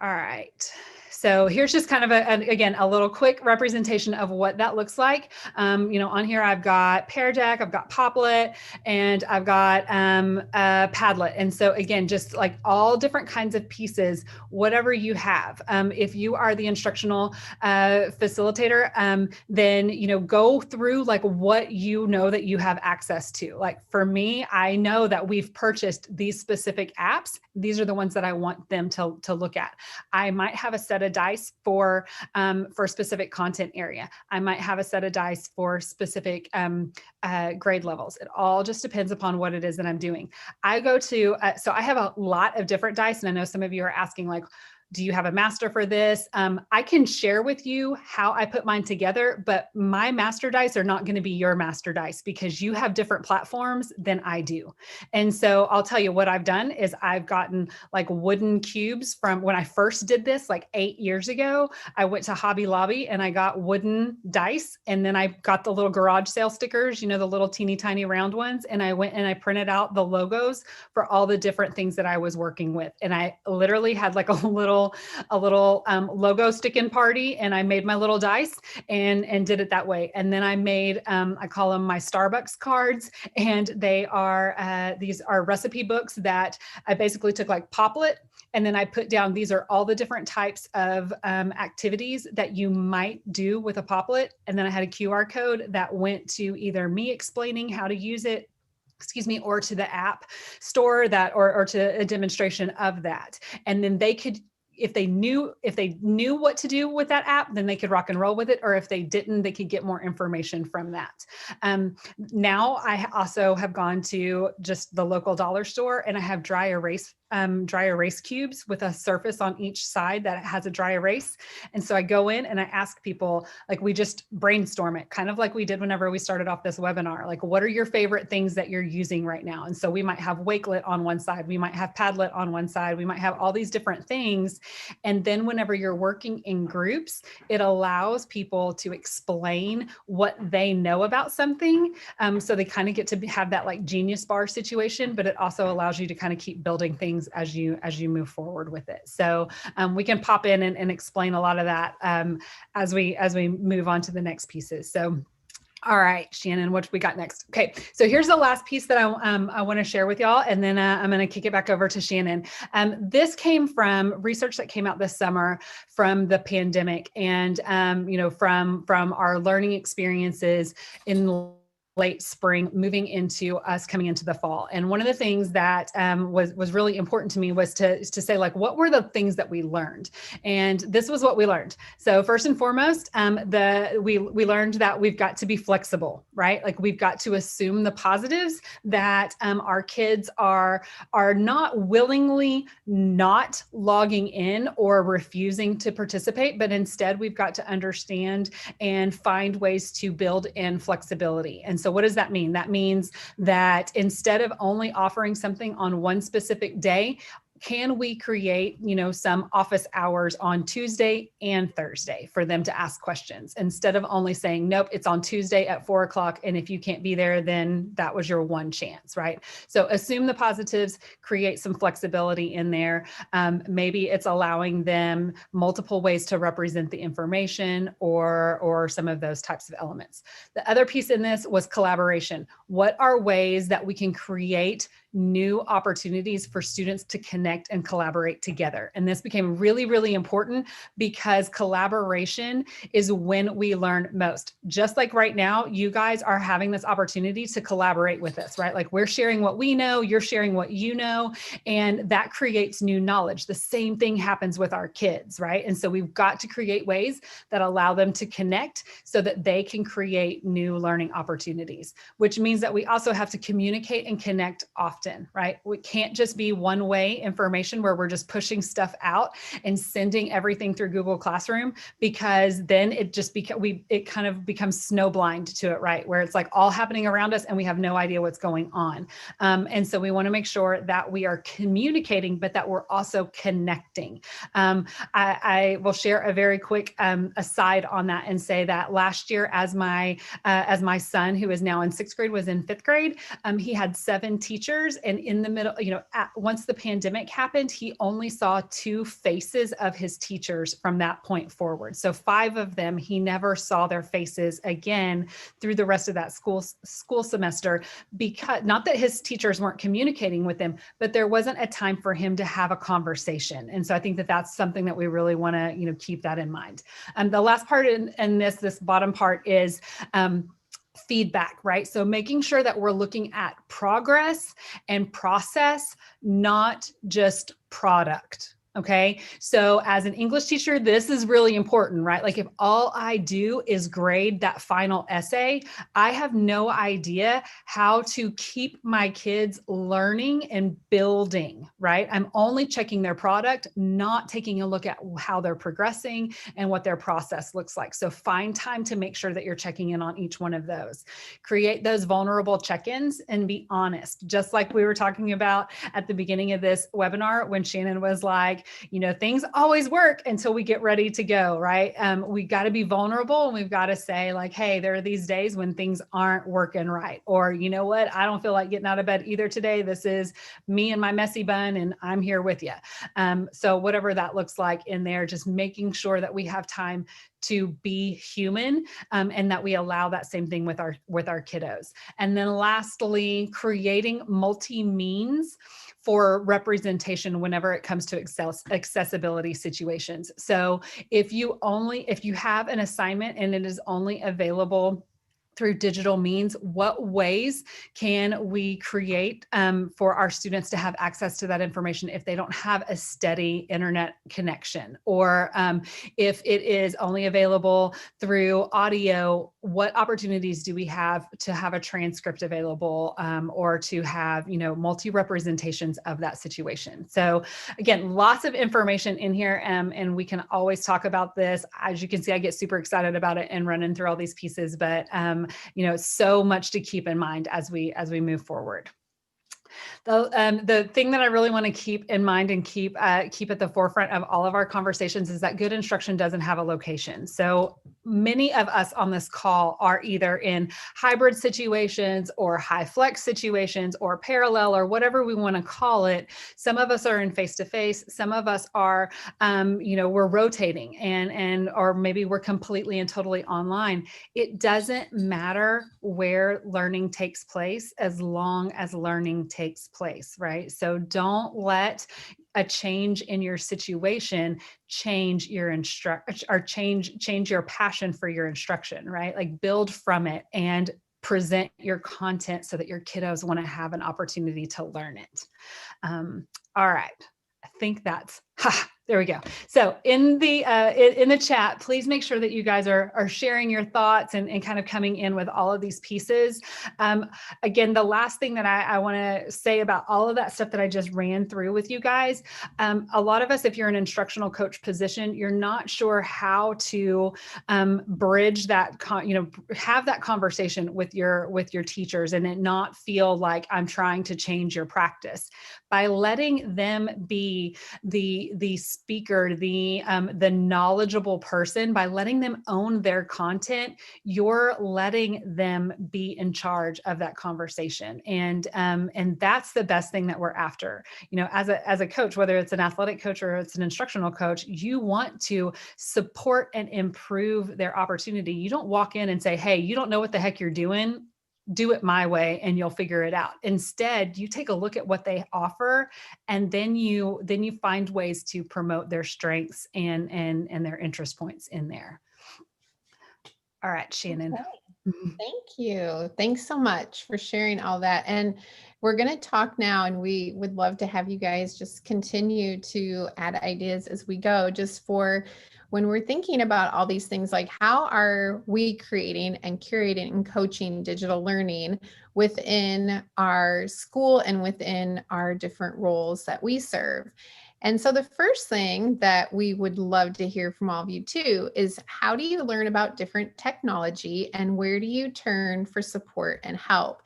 All right. So here's just kind of again, a little quick representation of what that looks like. On here, I've got Pear Deck, I've got Poplet, and I've got Padlet. And so again, just like all different kinds of pieces, whatever you have. If you are the instructional facilitator, then, go through like what that you have access to. Like for me, I know that we've purchased these specific apps. These are the ones that I want them to look at. I might have a set of dice for specific content area. I might have a set of dice for specific grade levels. It all just depends upon what it is that I'm doing. I go to, so I have a lot of different dice, and I know some of you are asking like, do you have a master for this? I can share with you how I put mine together, but my master dice are not going to be your master dice because you have different platforms than I do. And so I'll tell you what I've done is I've gotten like wooden cubes from when I first did this like 8 years ago. I went to Hobby Lobby and I got wooden dice, and then I got the little garage sale stickers, the little teeny tiny round ones. And I went and I printed out the logos for all the different things that I was working with. And I literally had like a little logo stick-in party, and I made my little dice and did it that way. And then I made, I call them my Starbucks cards, and they are, these are recipe books that I basically took like Poplet, and then I put down, these are all the different types of activities that you might do with a Poplet. And then I had a QR code that went to either me explaining how to use it, or to the app store or to a demonstration of that. And then they could, if they knew what to do with that app, then they could rock and roll with it. Or if they didn't, they could get more information from that. Now I also have gone to just the local dollar store, and I have dry erase dry erase cubes with a surface on each side that has a dry erase. And so I go in and I ask people, like, we just brainstorm it, kind of like we did whenever we started off this webinar. Like, what are your favorite things that you're using right now? And so we might have Wakelet on one side, we might have Padlet on one side, we might have all these different things. And then whenever you're working in groups, it allows people to explain what they know about something. So they kind of get to have that like genius bar situation, but it also allows you to kind of keep building things as you move forward with it. So we can pop in and explain a lot of that as we move on to the next pieces. So all right, Shannon, what we got next? Okay, so here's the last piece that I want to share with y'all, and then I'm going to kick it back over to Shannon. This came from research that came out this summer from the pandemic, and from our learning experiences in late spring, moving into us coming into the fall. And one of the things that was really important to me was to say, like, what were the things that we learned? And this was what we learned. So first and foremost, we learned that we've got to be flexible, right? Like, we've got to assume the positives, that our kids are not willingly not logging in or refusing to participate, but instead we've got to understand and find ways to build in flexibility. And so what does that mean? That means that instead of only offering something on one specific day, can we create, some office hours on Tuesday and Thursday for them to ask questions, instead of only saying, nope, it's on Tuesday at 4 o'clock. And if you can't be there, then that was your one chance, right? So assume the positives, create some flexibility in there. Maybe it's allowing them multiple ways to represent the information or some of those types of elements. The other piece in this was collaboration. What are ways that we can create new opportunities for students to connect and collaborate together? And this became really, really important, because collaboration is when we learn most. Just like right now, you guys are having this opportunity to collaborate with us, right? Like, we're sharing what we know, you're sharing what you know, and that creates new knowledge. The same thing happens with our kids, right? And so we've got to create ways that allow them to connect so that they can create new learning opportunities, which means that we also have to communicate and connect often. Right? We can't just be one way information where we're just pushing stuff out and sending everything through Google Classroom, because then it kind of becomes snowblind to it, right? Where it's like all happening around us and we have no idea what's going on. And so we want to make sure that we are communicating, but that we're also connecting. I will share a very quick aside on that and say that last year, as my son, who is now in 6th grade, was in 5th grade, he had 7 teachers. And in the middle, once the pandemic happened, he only saw 2 faces of his teachers from that point forward. So 5 of them, he never saw their faces again through the rest of that school semester, because not that his teachers weren't communicating with him, but there wasn't a time for him to have a conversation. And so I think that that's something that we really want to, keep that in mind. The last part in this bottom part is, feedback, right? So making sure that we're looking at progress and process, not just product. Okay. So as an English teacher, this is really important, right? Like, if all I do is grade that final essay, I have no idea how to keep my kids learning and building, right? I'm only checking their product, not taking a look at how they're progressing and what their process looks like. So find time to make sure that you're checking in on each one of those. Create those vulnerable check-ins and be honest. Just like we were talking about at the beginning of this webinar, when Shannon was like, things always work until we get ready to go, right? We got to be vulnerable, and we've got to say, like, hey, there are these days when things aren't working right. Or, you know what? I don't feel like getting out of bed either today. This is me and my messy bun, and I'm here with you. So whatever that looks like in there, just making sure that we have time to be human, and that we allow that same thing with our kiddos. And then lastly, creating multi-means for representation whenever it comes to accessibility situations. So if you have an assignment and it is only available through digital means, what ways can we create for our students to have access to that information if they don't have a steady internet connection? Or if it is only available through audio, what opportunities do we have to have a transcript available, or to have, multi-representations of that situation? So again, lots of information in here, and we can always talk about this. As you can see, I get super excited about it and running through all these pieces, but so much to keep in mind as we move forward. The thing that I really want to keep in mind and keep at the forefront of all of our conversations is that good instruction doesn't have a location. So many of us on this call are either in hybrid situations or high flex situations or parallel or whatever we want to call it. Some of us are in face-to-face. Some of us are, we're rotating or maybe we're completely and totally online. It doesn't matter where learning takes place as long as learning takes place, right? So don't let a change in your situation change your change your passion for your instruction, right? Like build from it and present your content so that your kiddos want to have an opportunity to learn it. All right. I think that's, there we go. So in the chat, please make sure that you guys are sharing your thoughts and kind of coming in with all of these pieces. Again, the last thing that I want to say about all of that stuff that I just ran through with you guys, a lot of us, if you're an instructional coach position, you're not sure how to bridge that, have that conversation with your teachers and it not feel like I'm trying to change your practice. By letting them be the speaker, the knowledgeable person, by letting them own their content, you're letting them be in charge of that conversation. And that's the best thing that we're after. As a coach, whether it's an athletic coach or it's an instructional coach, you want to support and improve their opportunity. You don't walk in and say, hey, you don't know what the heck you're doing. Do it my way and you'll figure it out. Instead, you take a look at what they offer and then you find ways to promote their strengths and their interest points in there. All right, Shannon. Okay. Thank you. Thanks so much for sharing all that. And we're going to talk now, and we would love to have you guys just continue to add ideas as we go, just for when we're thinking about all these things, like how are we creating and curating and coaching digital learning within our school and within our different roles that we serve. And so the first thing that we would love to hear from all of you too is, how do you learn about different technology and where do you turn for support and help?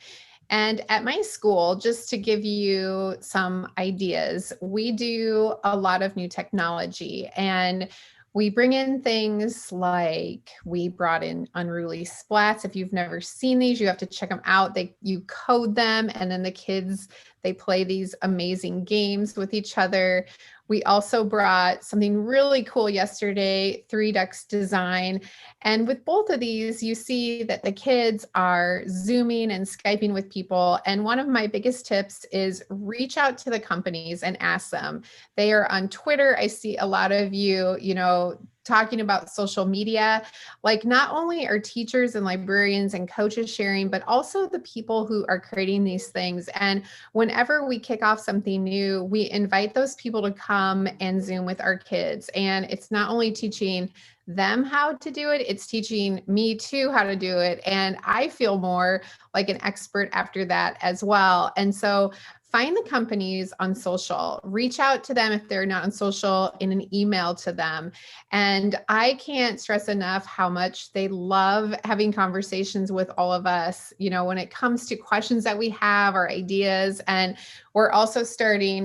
And at my school, just to give you some ideas, we do a lot of new technology, and we bring in things like, we brought in unruly splats. If you've never seen these, you have to check them out. You code them, and then the kids, they play these amazing games with each other. We also brought something really cool yesterday, 3 Ducks Design. And with both of these, you see that the kids are Zooming and Skyping with people. And one of my biggest tips is reach out to the companies and ask them. They are on Twitter. I see a lot of you, talking about social media. Like, not only are teachers and librarians and coaches sharing, but also the people who are creating these things. And whenever we kick off something new, we invite those people to come and Zoom with our kids. And it's not only teaching them how to do it, it's teaching me too how to do it. And I feel more like an expert after that as well. And so find the companies on social, reach out to them if they're not on social, in an email to them. And I can't stress enough how much they love having conversations with all of us, when it comes to questions that we have or ideas. And we're also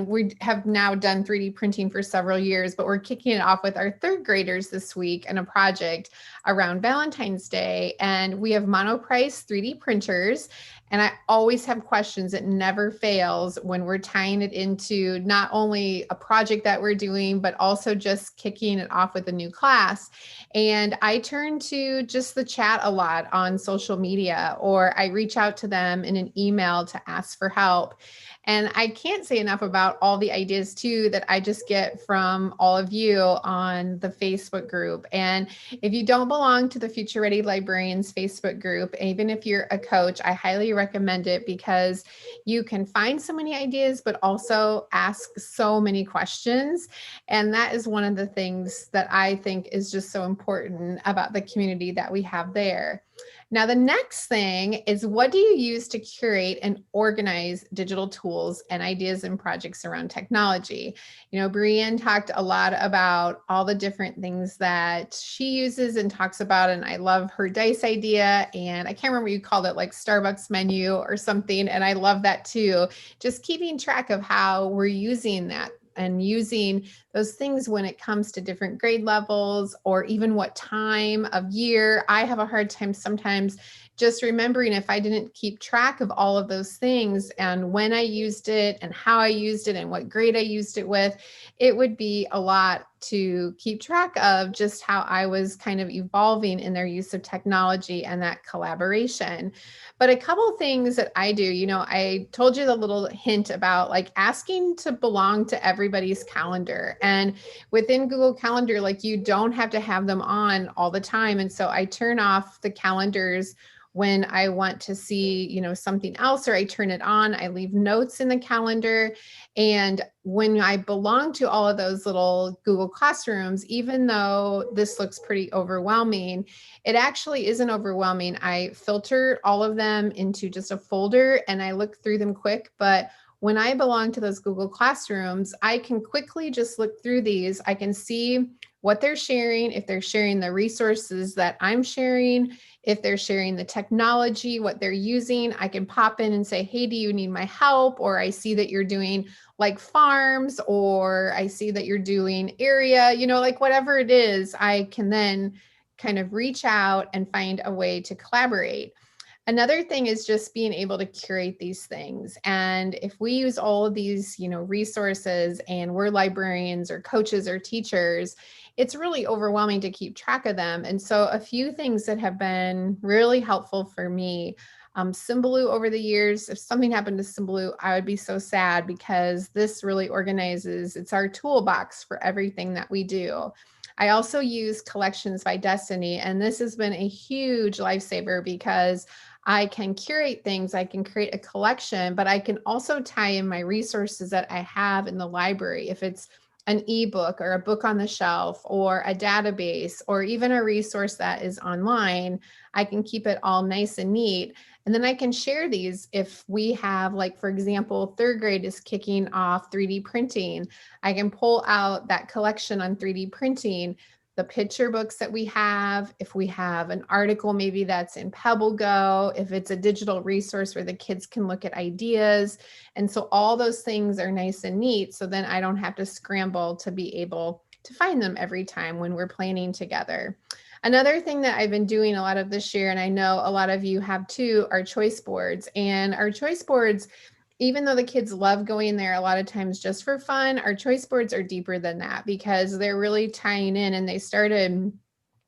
we have now done 3D printing for several years, but we're kicking it off with our 3rd graders this week in a project around Valentine's Day. And we have monoprice 3D printers. And I always have questions. It never fails when we're tying it into not only a project that we're doing, but also just kicking it off with a new class. And I turn to just the chat a lot on social media, or I reach out to them in an email to ask for help. And I can't say enough about all the ideas too that I just get from all of you on the Facebook group. And if you don't belong to the Future Ready Librarians Facebook group, even if you're a coach, I highly recommend it, because you can find so many ideas, but also ask so many questions. And that is one of the things that I think is just so important about the community that we have there. Now, the next thing is, what do you use to curate and organize digital tools and ideas and projects around technology? You know, Brienne talked a lot about all the different things that she uses and talks about, and I love her dice idea. And I can't remember, you called it like Starbucks menu or something. And I love that too. Just keeping track of how we're using that and using those things when it comes to different grade levels or even what time of year. I have a hard time sometimes just remembering if I didn't keep track of all of those things and when I used it and how I used it and what grade I used it with. It would be a lot to keep track of just how I was kind of evolving in their use of technology and that collaboration. But a couple of things that I do, you know, I told you the little hint about like asking to belong to everybody's calendar. And within Google Calendar, like you don't have to have them on all the time. And so I turn off the calendars when I want to see, you know, something else, or I turn it on. I leave notes in the calendar. And when I belong to all of those little Google Classrooms, even though this looks pretty overwhelming, it actually isn't overwhelming. I filter all of them into just a folder and I look through them quick. But when I belong to those Google Classrooms, I can quickly just look through these. I can see what they're sharing, if they're sharing the resources that I'm sharing, if they're sharing the technology, what they're using. I can pop in and say, hey, do you need my help? Or I see that you're doing like farms, or I see that you're doing area, you know, like whatever it is, I can then kind of reach out and find a way to collaborate. Another thing is just being able to curate these things. And if we use all of these, you know, resources and we're librarians or coaches or teachers, it's really overwhelming to keep track of them. And so a few things that have been really helpful for me, Symbaloo over the years, if something happened to Symbaloo, I would be so sad because this really organizes, it's our toolbox for everything that we do. I also use Collections by Destiny, and this has been a huge lifesaver because I can curate things, I can create a collection, but I can also tie in my resources that I have in the library. If it's an ebook or a book on the shelf or a database or even a resource that is online, I can keep it all nice and neat. And then I can share these if we have, like, for example, third grade is kicking off 3D printing. I can pull out that collection on 3D printing, the picture books that we have, if we have an article maybe that's in PebbleGo, if it's a digital resource where the kids can look at ideas. And so all those things are nice and neat. So then I don't have to scramble to be able to find them every time when we're planning together. Another thing that I've been doing a lot of this year, and I know a lot of you have too, are choice boards. And our choice boards, even though the kids love going there a lot of times just for fun, our choice boards are deeper than that because they're really tying in, and they started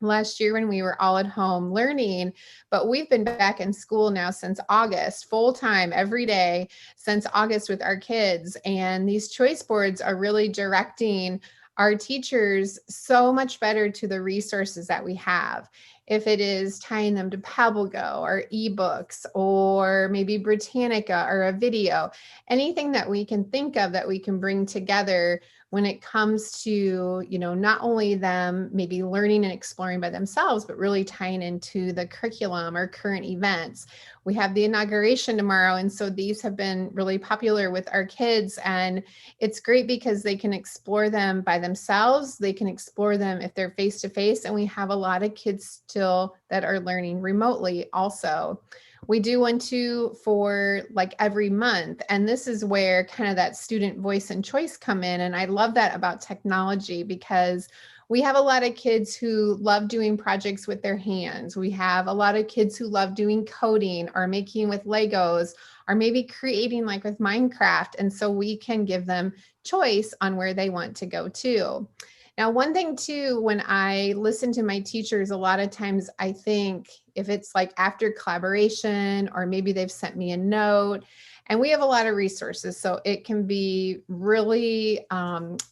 last year when we were all at home learning, but we've been back in school now since August, full time every day since August with our kids. And these choice boards are really directing our teachers so much better to the resources that we have. If it is tying them to PebbleGo or ebooks or maybe Britannica or a video, anything that we can think of that we can bring together when it comes to, you know, not only them maybe learning and exploring by themselves, but really tying into the curriculum or current events. We have the inauguration tomorrow. And so these have been really popular with our kids. And it's great because they can explore them by themselves. They can explore them if they're face-to-face. And we have a lot of kids still that are learning remotely also. We do one too for like every month. And this is where kind of that student voice and choice come in. And I love that about technology because we have a lot of kids who love doing projects with their hands. We have a lot of kids who love doing coding or making with Legos or maybe creating like with Minecraft. And so we can give them choice on where they want to go to. Now, one thing too, when I listen to my teachers, a lot of times I think if it's like after collaboration, or maybe they've sent me a note, and we have a lot of resources, so it can be really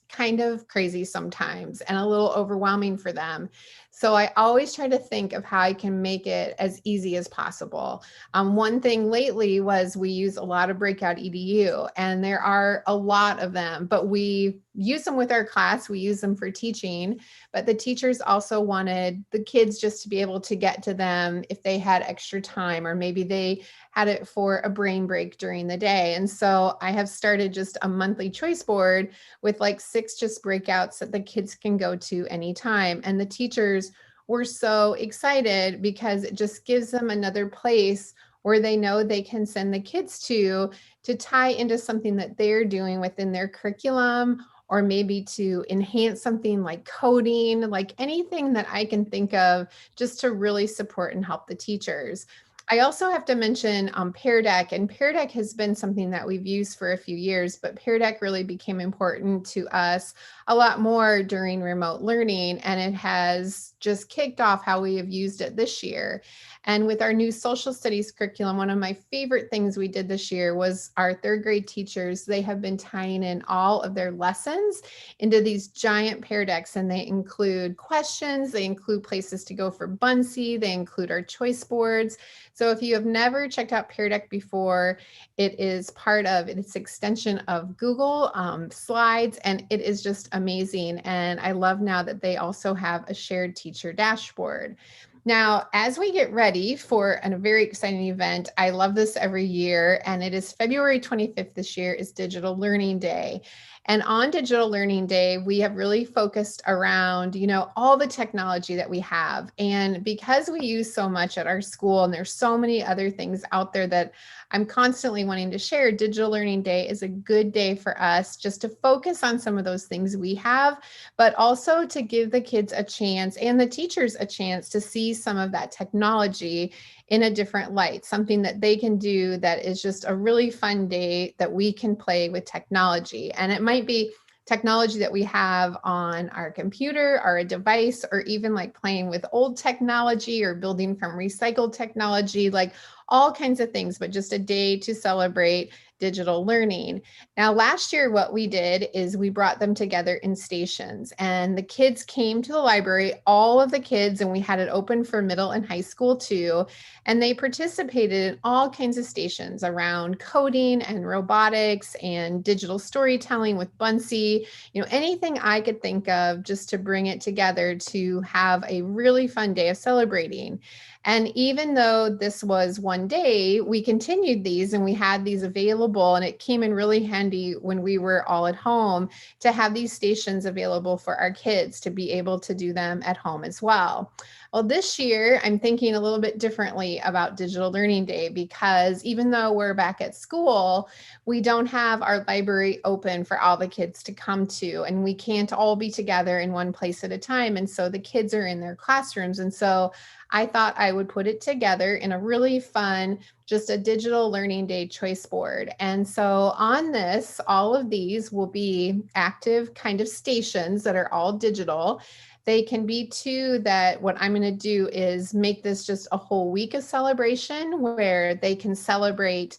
kind of crazy sometimes and a little overwhelming for them. So I always try to think of how I can make it as easy as possible. One thing lately was we use a lot of Breakout EDU, and there are a lot of them, but we use them with our class. We use them for teaching, but the teachers also wanted the kids just to be able to get to them if they had extra time, or maybe they had it for a brain break during the day. And so I have started just a monthly choice board with like 6 just breakouts that the kids can go to anytime. And the teachers were so excited because it just gives them another place where they know they can send the kids to tie into something that they're doing within their curriculum, or maybe to enhance something like coding, like anything that I can think of just to really support and help the teachers. I also have to mention Pear Deck, and Pear Deck has been something that we've used for a few years, but Pear Deck really became important to us a lot more during remote learning, and it has just kicked off how we have used it this year. And with our new social studies curriculum, one of my favorite things we did this year was our 3rd grade teachers, they have been tying in all of their lessons into these giant Pear Decks, and they include questions, they include places to go for Bunsy, they include our choice boards. So if you have never checked out Pear Deck before, it is part of, it's extension of Google Slides, and it is just amazing. And I love now that they also have a shared teacher dashboard. Now, as we get ready for a very exciting event, I love this every year, and it is February 25th this year is Digital Learning Day. And on Digital Learning Day, we have really focused around, all the technology that we have. And because we use so much at our school, and there's so many other things out there that I'm constantly wanting to share, Digital Learning Day is a good day for us just to focus on some of those things we have, but also to give the kids a chance and the teachers a chance to see some of that technology in a different light, something that they can do that is just a really fun day that we can play with technology. And it might be technology that we have on our computer or a device, or even like playing with old technology or building from recycled technology, like all kinds of things, but just a day to celebrate digital learning. Now, last year, what we did is we brought them together in stations, and the kids came to the library, all of the kids, and we had it open for middle and high school too. And they participated in all kinds of stations around coding and robotics and digital storytelling with Bunsy, anything I could think of just to bring it together to have a really fun day of celebrating. And even though this was one day, we continued these and we had these available, and it came in really handy when we were all at home to have these stations available for our kids to be able to do them at home as well. Well, this year, I'm thinking a little bit differently about Digital Learning Day, because even though we're back at school, we don't have our library open for all the kids to come to, and we can't all be together in one place at a time. And so the kids are in their classrooms. And so I thought I would put it together in a really fun, just a Digital Learning Day choice board. And so on this, all of these will be active kind of stations that are all digital. They can be too, that what I'm going to do is make this just a whole week of celebration where they can celebrate,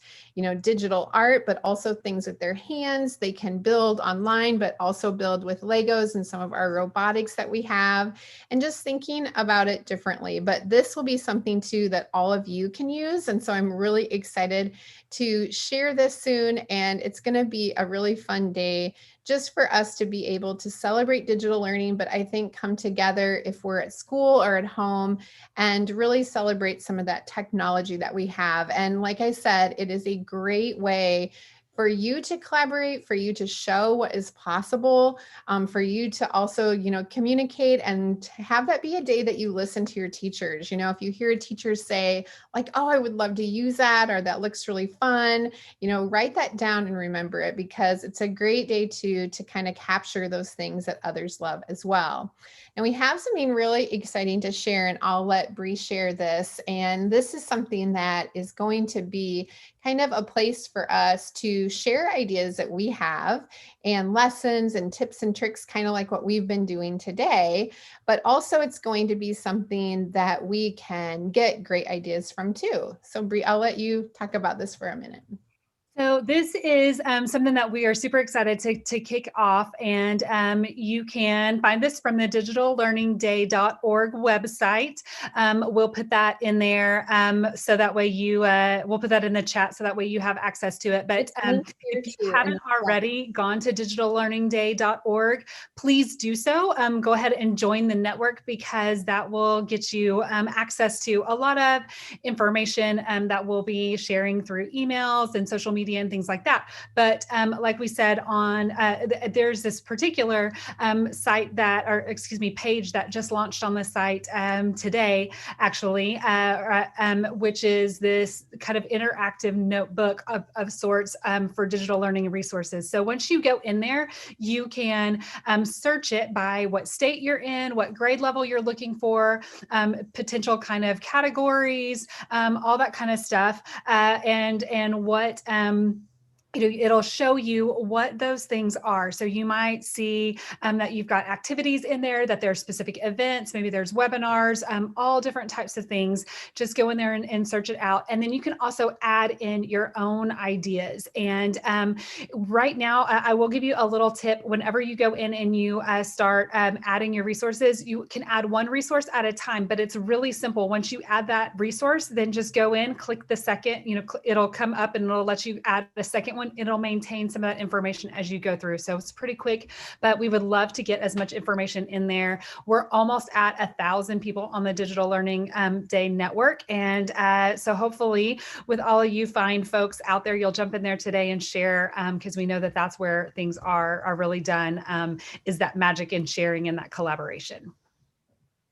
digital art, but also things with their hands. They can build online, but also build with Legos and some of our robotics that we have, and just thinking about it differently. But this will be something too that all of you can use. And so I'm really excited to share this soon. And it's going to be a really fun day just for us to be able to celebrate digital learning, but I think come together if we're at school or at home and really celebrate some of that technology that we have. And like I said, it is a great way for you to collaborate, for you to show what is possible, for you to also, communicate and have that be a day that you listen to your teachers. If you hear a teacher say like, oh, I would love to use that, or that looks really fun, write that down and remember it, because it's a great day to kind of capture those things that others love as well. And we have something really exciting to share, and I'll let Bree share this. And this is something that is going to be kind of a place for us to share ideas that we have and lessons and tips and tricks, kind of like what we've been doing today. But also it's going to be something that we can get great ideas from too. So Bree, I'll let you talk about this for a minute. So this is something that we are super excited to kick off, and you can find this from the digitallearningday.org website. We'll put that in there so that way we'll put that in the chat so that way you have access to it. But if you haven't already gone to digitallearningday.org, please do so. Go ahead and join the network, because that will get you access to a lot of information that we'll be sharing through emails and social media and things like that. But like we said, there's this particular site page that just launched on the site today, actually, which is this kind of interactive notebook of sorts for digital learning resources. So once you go in there, you can search it by what state you're in, what grade level you're looking for, potential kind of categories, all that kind of stuff, and what it'll show you what those things are. So you might see that you've got activities in there, that there's specific events, maybe there's webinars, all different types of things. Just go in there and search it out. And then you can also add in your own ideas. And right now, I will give you a little tip. Whenever you go in and you start adding your resources, you can add one resource at a time, but it's really simple. Once you add that resource, then just go in, click the second, it'll come up and it'll let you add a second one. It'll maintain some of that information as you go through. So it's pretty quick, but we would love to get as much information in there. We're almost at 1,000 people on the Digital Learning Day network. And so hopefully with all of you fine folks out there, you'll jump in there today and share, because we know that that's where things are really done, is that magic in sharing and that collaboration.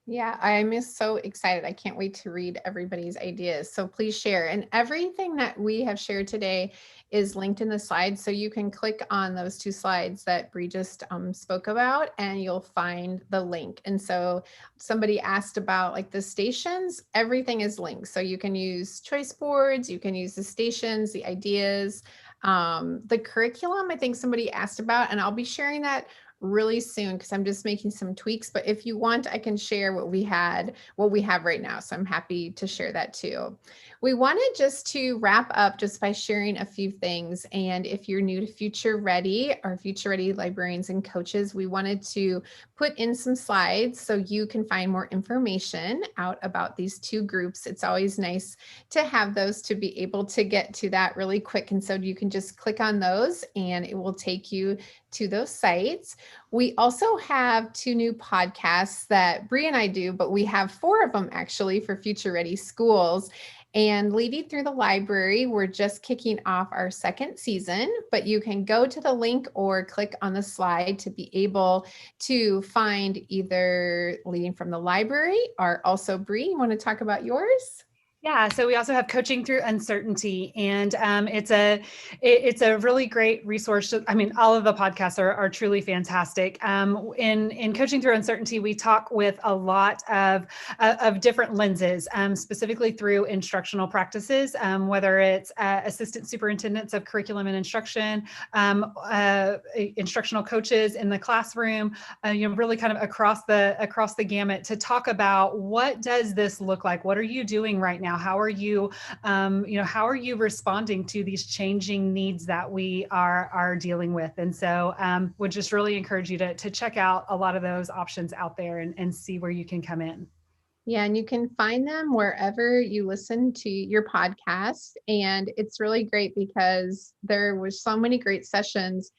Yeah, I'm so excited. I can't wait to read everybody's ideas. So please share. And everything that we have shared today is linked in the slides. So you can click on those 2 slides that Bree just spoke about, and you'll find the link. And so somebody asked about like the stations, everything is linked. So you can use choice boards, you can use the stations, the ideas, the curriculum, I think somebody asked about, and I'll be sharing that really soon because I'm just making some tweaks. But if you want, I can share what we have right now. So I'm happy to share that too. We wanted just to wrap up just by sharing a few things. And if you're new to Future Ready or Future Ready librarians and coaches, we wanted to put in some slides so you can find more information out about these 2 groups. It's always nice to have those to be able to get to that really quick. And so you can just click on those and it will take you to those sites. We also have 2 new podcasts that Bree and I do, but we have 4 of them actually for Future Ready schools. And Leading Through the Library, we're just kicking off our 2nd season, but you can go to the link or click on the slide to be able to find either Leading from the Library or also Bree, you want to talk about yours? Yeah, so we also have Coaching Through Uncertainty, and it's a really great resource. I mean, all of the podcasts are truly fantastic. In Coaching Through Uncertainty, we talk with a lot of different lenses, specifically through instructional practices, whether it's assistant superintendents of curriculum and instruction, instructional coaches in the classroom, really kind of across the gamut to talk about what does this look like? What are you doing right now? How are you, how are you responding to these changing needs that we are dealing with? And so would just really encourage you to check out a lot of those options out there and see where you can come in. Yeah, and you can find them wherever you listen to your podcast. And it's really great because there was so many great sessions.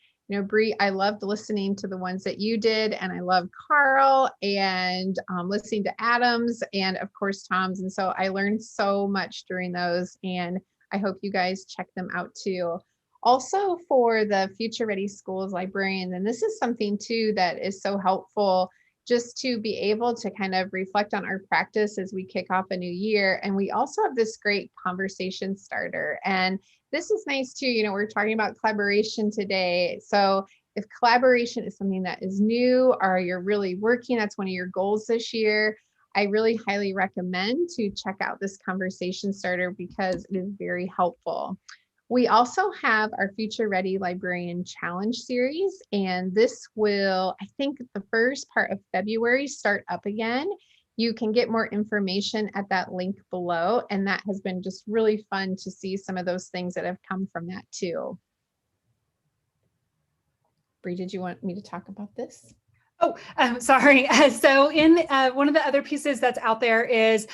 Bree, I loved listening to the ones that you did, and I loved Carl and listening to Adam's and of course Tom's. And so I learned so much during those, and I hope you guys check them out too. Also for the Future Ready Schools librarians, and this is something too that is so helpful just to be able to kind of reflect on our practice as we kick off a new year. And we also have this great conversation starter. And this is nice too. We're talking about collaboration today. So if collaboration is something that is new or you're really working, that's one of your goals this year, I really highly recommend to check out this conversation starter because it is very helpful. We also have our Future Ready Librarian Challenge series, and this will, I think, the first part of February start up again. You can get more information at that link below. And that has been just really fun to see some of those things that have come from that too. Bree, did you want me to talk about this? Oh, sorry. So in one of the other pieces that's out there is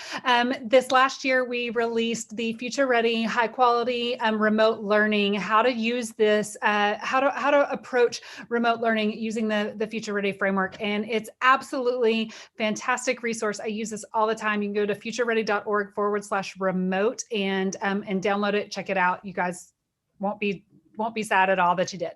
this last year, we released the Future Ready High Quality Remote Learning, how to use this, how to approach remote learning using the Future Ready framework. And it's absolutely fantastic resource. I use this all the time. You can go to futureready.org/remote and download it, check it out. You guys won't be sad at all that you did.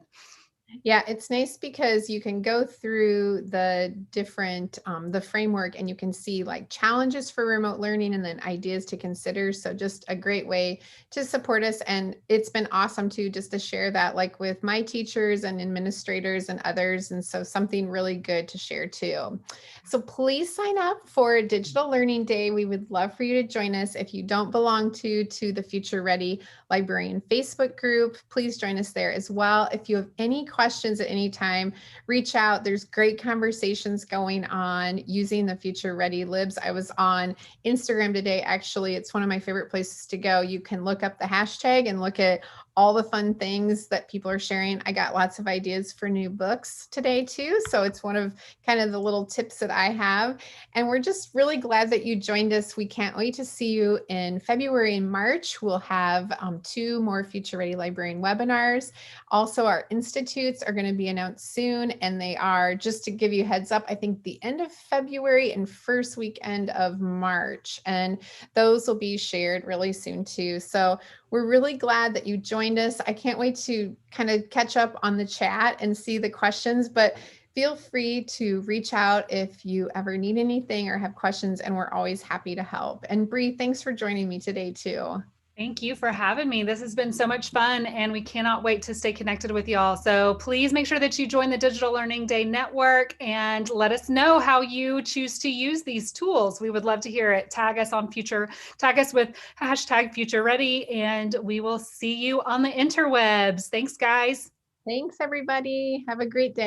Yeah, it's nice because you can go through the different, the framework, and you can see like challenges for remote learning and then ideas to consider. So just a great way to support us. And it's been awesome too, just to share that like with my teachers and administrators and others. And so something really good to share too. So please sign up for Digital Learning Day. We would love for you to join us. If you don't belong to the Future Ready Librarian Facebook group, please join us there as well. If you have any questions at any time, reach out. There's great conversations going on using the Future Ready Libs. I was on Instagram today. Actually, it's one of my favorite places to go. You can look up the hashtag and look at all the fun things that people are sharing. I got lots of ideas for new books today too. So it's one of kind of the little tips that I have. And we're just really glad that you joined us. We can't wait to see you in February and March. We'll have 2 more Future Ready Librarian webinars. Also, our institutes are going to be announced soon. And they are, just to give you a heads up, I think the end of February and first weekend of March. And those will be shared really soon too. So we're really glad that you joined us. I can't wait to kind of catch up on the chat and see the questions, but feel free to reach out if you ever need anything or have questions, and we're always happy to help. And Bree, thanks for joining me today too. Thank you for having me. This has been so much fun, and we cannot wait to stay connected with y'all. So please make sure that you join the Digital Learning Day Network and let us know how you choose to use these tools. We would love to hear it. Tag us with #FutureReady, and we will see you on the interwebs. Thanks, guys. Thanks, everybody. Have a great day.